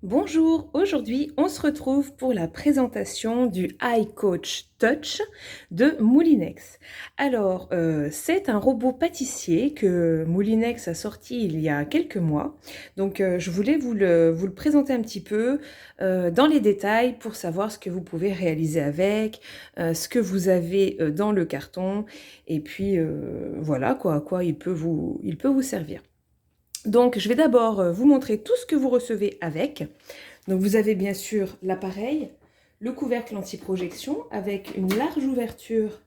Bonjour, aujourd'hui on se retrouve pour la présentation du iCoach Touch de Moulinex. Alors, c'est un robot pâtissier que Moulinex a sorti il y a quelques mois. Donc, je voulais vous le présenter un petit peu dans les détails pour savoir ce que vous pouvez réaliser avec, ce que vous avez dans le carton, et puis voilà quoi, à quoi il peut vous servir. Donc, je vais d'abord vous montrer tout ce que vous recevez avec. Donc, vous avez bien sûr l'appareil, le couvercle anti-projection avec une large ouverture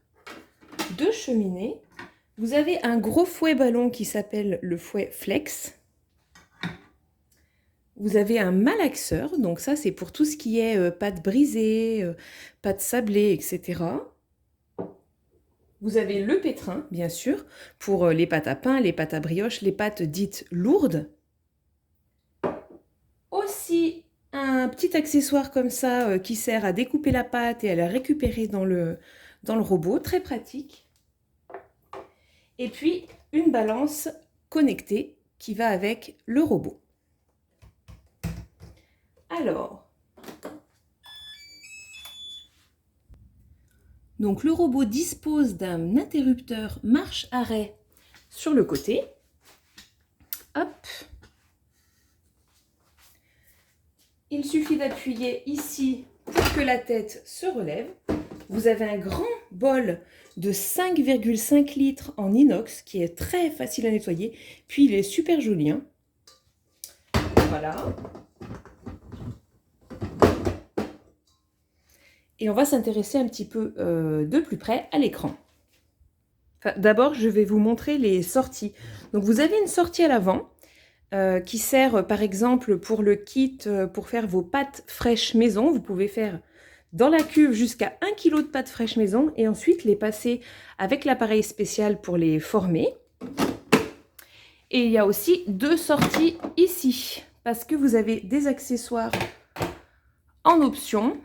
de cheminée. Vous avez un gros fouet ballon qui s'appelle le fouet Flex. Vous avez un malaxeur, donc ça c'est pour tout ce qui est pâte brisée, pâte sablée, etc. Vous avez le pétrin, bien sûr, pour les pâtes à pain, les pâtes à brioche, les pâtes dites lourdes. Aussi un petit accessoire comme ça qui sert à découper la pâte et à la récupérer dans le robot, très pratique. Et puis une balance connectée qui va avec le robot. Alors, donc le robot dispose d'un interrupteur marche-arrêt sur le côté. Hop. Il suffit d'appuyer ici pour que la tête se relève. Vous avez un grand bol de 5,5 litres en inox qui est très facile à nettoyer. Puis il est super joli. Voilà. Et on va s'intéresser un petit peu de plus près à l'écran. Enfin, d'abord, je vais vous montrer les sorties. Donc vous avez une sortie à l'avant qui sert par exemple pour le kit pour faire vos pâtes fraîches maison. Vous pouvez faire dans la cuve jusqu'à 1 kg de pâtes fraîches maison et ensuite les passer avec l'appareil spécial pour les former. Et il y a aussi deux sorties ici parce que vous avez des accessoires en option,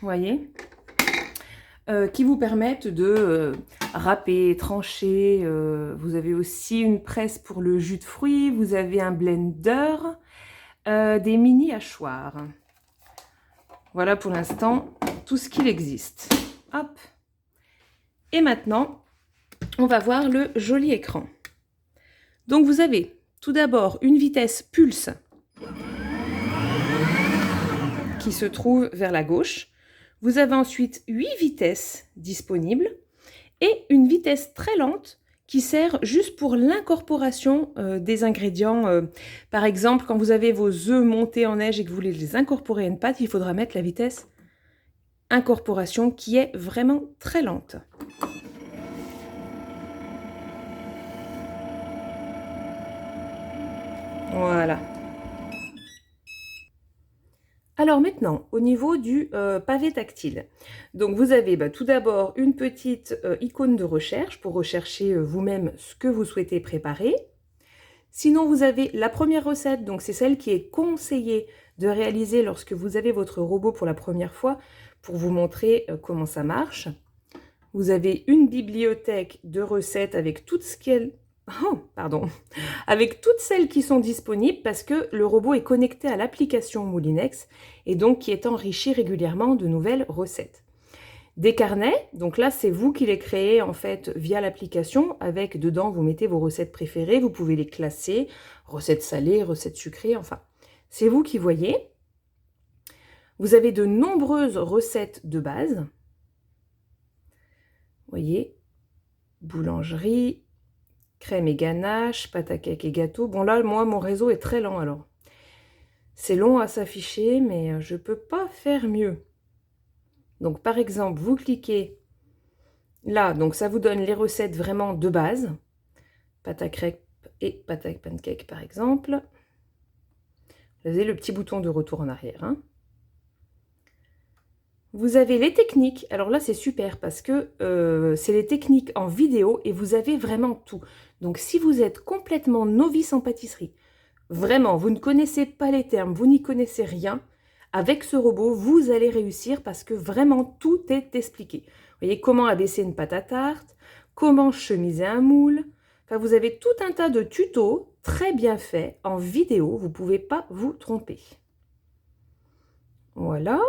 vous voyez, qui vous permettent de râper, trancher. Vous avez aussi une presse pour le jus de fruits, vous avez un blender, des mini hachoirs. Voilà pour l'instant tout ce qu'il existe. Hop. Et maintenant, on va voir le joli écran. Donc vous avez tout d'abord une vitesse pulse qui se trouve vers la gauche. Vous avez ensuite 8 vitesses disponibles et une vitesse très lente qui sert juste pour l'incorporation des ingrédients. Par exemple, quand vous avez vos œufs montés en neige et que vous voulez les incorporer à une pâte, il faudra mettre la vitesse incorporation qui est vraiment très lente. Voilà. Alors maintenant, au niveau du pavé tactile. Donc vous avez tout d'abord une petite icône de recherche pour rechercher vous-même ce que vous souhaitez préparer. Sinon, vous avez la première recette, donc c'est celle qui est conseillée de réaliser lorsque vous avez votre robot pour la première fois pour vous montrer comment ça marche. Vous avez une bibliothèque de recettes avec toutes celles qui sont disponibles parce que le robot est connecté à l'application Moulinex et donc qui est enrichi régulièrement de nouvelles recettes. Des carnets, donc là c'est vous qui les créez en fait via l'application, avec dedans vous mettez vos recettes préférées, vous pouvez les classer, recettes salées, recettes sucrées, enfin c'est vous qui voyez. Vous avez de nombreuses recettes de base, vous voyez, boulangerie, crème et ganache, pâte à cake et gâteau. Bon là moi mon réseau est très lent alors, c'est long à s'afficher mais je peux pas faire mieux. Donc par exemple vous cliquez là, donc ça vous donne les recettes vraiment de base. Pâte à crêpes et pâte à pancake par exemple. Vous avez le petit bouton de retour en arrière. Vous avez les techniques. Alors là, c'est super parce que c'est les techniques en vidéo et vous avez vraiment tout. Donc si vous êtes complètement novice en pâtisserie, vraiment, vous ne connaissez pas les termes, vous n'y connaissez rien, avec ce robot, vous allez réussir parce que vraiment tout est expliqué. Vous voyez comment abaisser une pâte à tarte, comment chemiser un moule. Enfin, vous avez tout un tas de tutos très bien faits en vidéo, vous ne pouvez pas vous tromper. Voilà.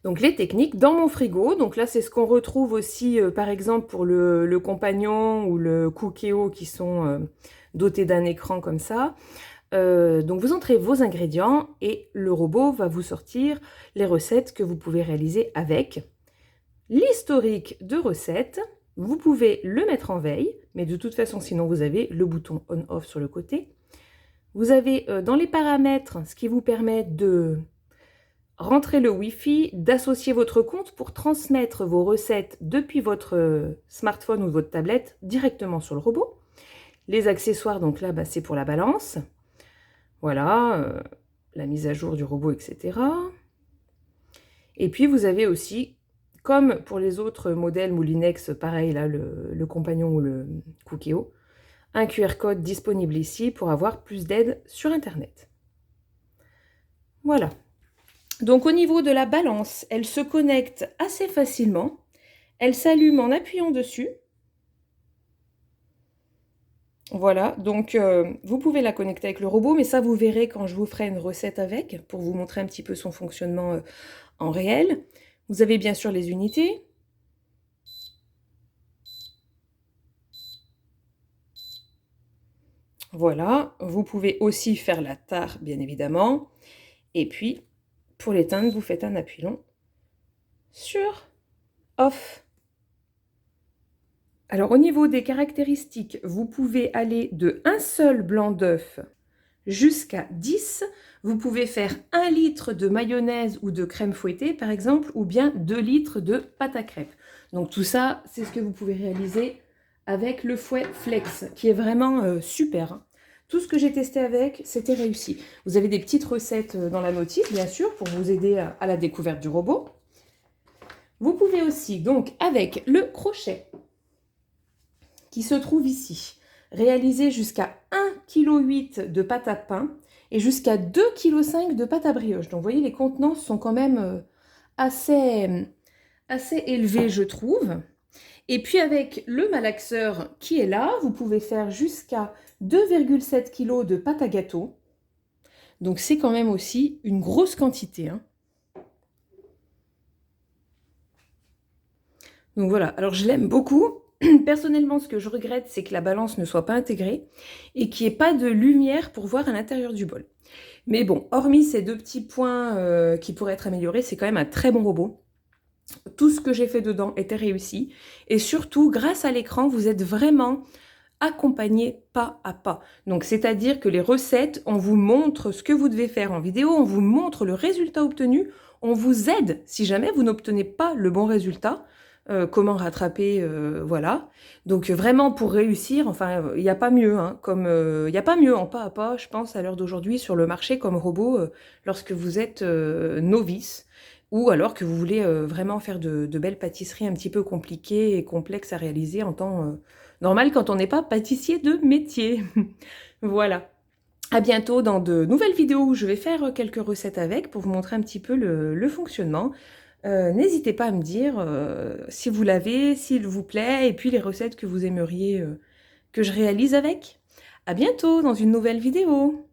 Donc les techniques dans mon frigo, donc là c'est ce qu'on retrouve aussi par exemple pour le Compagnon ou le Cookéo qui sont dotés d'un écran comme ça. Donc vous entrez vos ingrédients et le robot va vous sortir les recettes que vous pouvez réaliser avec. L'historique de recettes, vous pouvez le mettre en veille, mais de toute façon sinon vous avez le bouton on-off sur le côté. Vous avez dans les paramètres ce qui vous permet de rentrer le Wi-Fi, d'associer votre compte pour transmettre vos recettes depuis votre smartphone ou votre tablette directement sur le robot. Les accessoires, donc là, c'est pour la balance. Voilà, la mise à jour du robot, etc. Et puis, vous avez aussi, comme pour les autres modèles Moulinex, pareil, là, le Compagnon ou le Cookéo, un QR code disponible ici pour avoir plus d'aide sur Internet. Voilà. Donc au niveau de la balance, elle se connecte assez facilement. Elle s'allume en appuyant dessus. Voilà, donc vous pouvez la connecter avec le robot, mais ça vous verrez quand je vous ferai une recette avec, pour vous montrer un petit peu son fonctionnement en réel. Vous avez bien sûr les unités. Voilà, vous pouvez aussi faire la tare, bien évidemment. Et puis, pour l'éteindre, vous faites un appui long sur off. Alors au niveau des caractéristiques, vous pouvez aller de un seul blanc d'œuf jusqu'à 10. Vous pouvez faire 1 litre de mayonnaise ou de crème fouettée par exemple, ou bien 2 litres de pâte à crêpes. Donc tout ça, c'est ce que vous pouvez réaliser avec le fouet Flex, qui est vraiment super. Tout ce que j'ai testé avec, c'était réussi. Vous avez des petites recettes dans la notice, bien sûr, pour vous aider à la découverte du robot. Vous pouvez aussi, donc, avec le crochet, qui se trouve ici, réaliser jusqu'à 1,8 kg de pâte à pain et jusqu'à 2,5 kg de pâte à brioche. Donc vous voyez, les contenances sont quand même assez élevés, je trouve. Et puis avec le malaxeur qui est là, vous pouvez faire jusqu'à 2,7 kg de pâte à gâteau. Donc c'est quand même aussi une grosse quantité, hein. Donc voilà, alors je l'aime beaucoup. Personnellement, ce que je regrette, c'est que la balance ne soit pas intégrée et qu'il n'y ait pas de lumière pour voir à l'intérieur du bol. Mais bon, hormis ces deux petits points qui pourraient être améliorés, c'est quand même un très bon robot. Tout ce que j'ai fait dedans était réussi. Et surtout, grâce à l'écran, vous êtes vraiment accompagné pas à pas. Donc, c'est-à-dire que les recettes, on vous montre ce que vous devez faire en vidéo, on vous montre le résultat obtenu, on vous aide si jamais vous n'obtenez pas le bon résultat. Comment rattraper, voilà. Donc vraiment pour réussir, enfin il n'y a pas mieux, hein, comme il n'y a pas mieux en pas à pas, je pense à l'heure d'aujourd'hui sur le marché comme robot lorsque vous êtes novice ou alors que vous voulez vraiment faire de belles pâtisseries un petit peu compliquées et complexes à réaliser en temps normal quand on n'est pas pâtissier de métier. Voilà. À bientôt dans de nouvelles vidéos où je vais faire quelques recettes avec pour vous montrer un petit peu le fonctionnement. N'hésitez pas à me dire si vous l'avez, s'il vous plaît, et puis les recettes que vous aimeriez que je réalise avec. À bientôt dans une nouvelle vidéo.